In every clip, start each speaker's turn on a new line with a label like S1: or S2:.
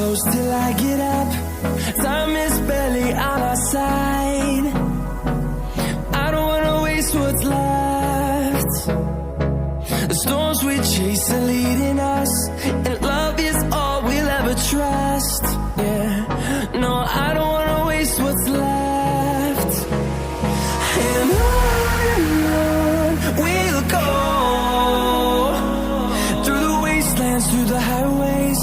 S1: close till I get up. Time is barely on our side. I don't wanna waste what's left. The storms we chase are leading us, and love is all we'll ever trust. Yeah, no, I don't wanna waste what's left. And on we'll go, through the wastelands, through the highways,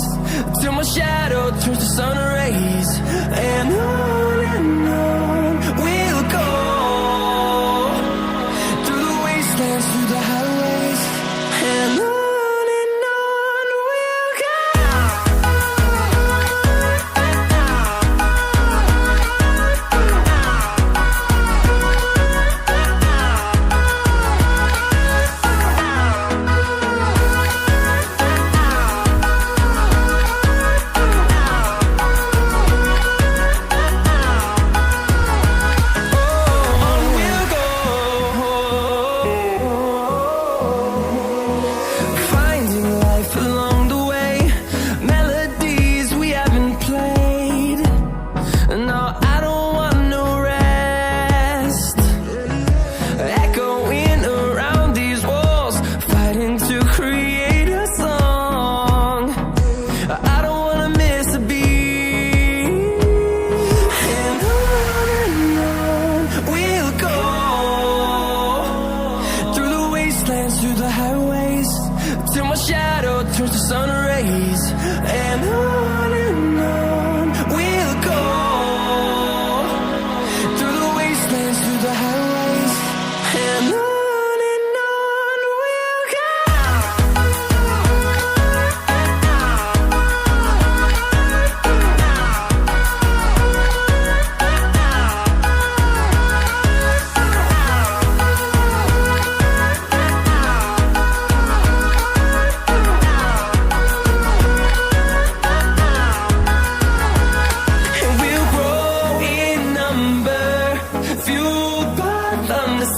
S1: till my shadow turns to sun rays. And on we'll go, through the wastelands, through the highways, and on we'll go. Through the highways, till my shadow turns to sun rays. And on we'll go, through the wastelands, through the highways, and on we'll go.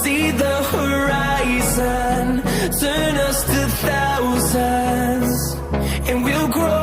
S1: See the horizon, turn us to thousands, and we'll grow.